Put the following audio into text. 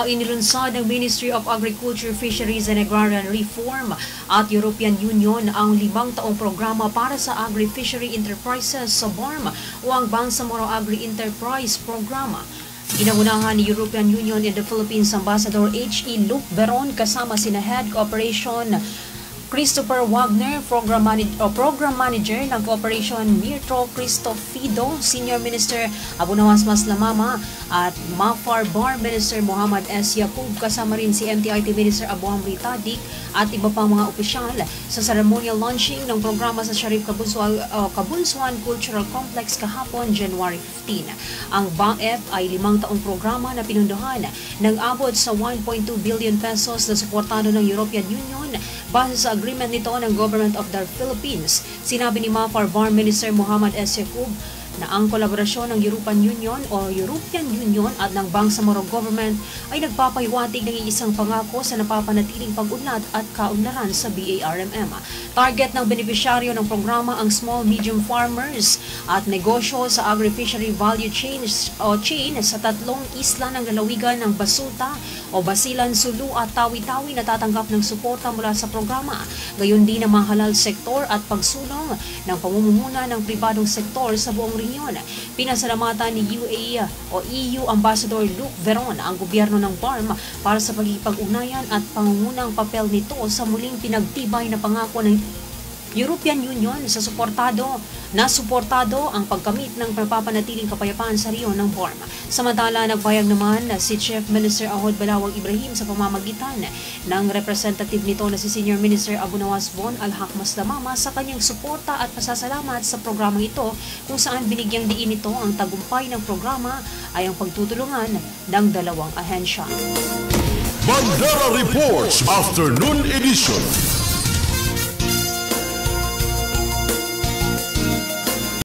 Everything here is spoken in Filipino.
Inilunsad ng Ministry of Agriculture, Fisheries and Agrarian Reform at European Union ang 5-taong programa para sa Agri-Fishery Enterprises sa BARM o ang Bangsamoro Agri-Enterprise Programa. Ginaunahan ni European Union in the Philippines Ambassador H.E. Luc Veron kasama sina Head Cooperation Christopher Wagner, Program Manager ng Cooperation Mirto Cristofido, Senior Minister Abunawas Maslamama at MAFAR Bar Minister Muhammad S. Yaqub, kasama rin si MTIT Minister Abu Amri Tadik at iba pang mga opisyal sa ceremonial launching ng programa sa Sharif Kabunsuan Cultural Complex kahapon, January 15. Ang BAF ay 5-taong programa na pinunduhan ng abot sa 1.2 billion pesos na suportado ng European Union base sa agreement nito ng Government of the Philippines. Sinabi ni MAFAR Bar Minister Muhammad S. Yaqub na ang kolaborasyon ng European Union at ng Bangsamoro Government ay nagpapahiwatig ng isang pangako sa napapanatiling pag-unlad at kaunlaran sa BARMM. Target ng benepisyaryo ng programa ang small-medium farmers at negosyo sa agri-fishery value chain sa 3 isla ng lalawigan ng Basuta o Basilan, Sulu at Tawi-Tawi na tatanggap ng suporta mula sa programa. Gayon din ang mga halal sektor at pagsulong ng pamumuna ng pribadong sektor sa buong rehiyon. Pinasalamatan ni EU Ambassador Luc Veron ang gobyerno ng BARM para sa pagkikipag-ugnayan at pangungunang papel nito sa muling pinagtibay na pangako ng European Union sa suportado ang pagkamit ng napapanatiling kapayapaan sa rehiyon ng BARM. Samantala, nagpahayag naman si Chief Minister Ahod Balawag Ibrahim sa pamamagitan ng representative nito na si Senior Minister Abunawas Von Alhaq Maslamama sa kanyang suporta at pasasalamat sa programang ito, kung saan binigyang diin nito ang tagumpay ng programa ay ang pagtutulungan ng 2 ahensya. Bandera Reports Afternoon Edition.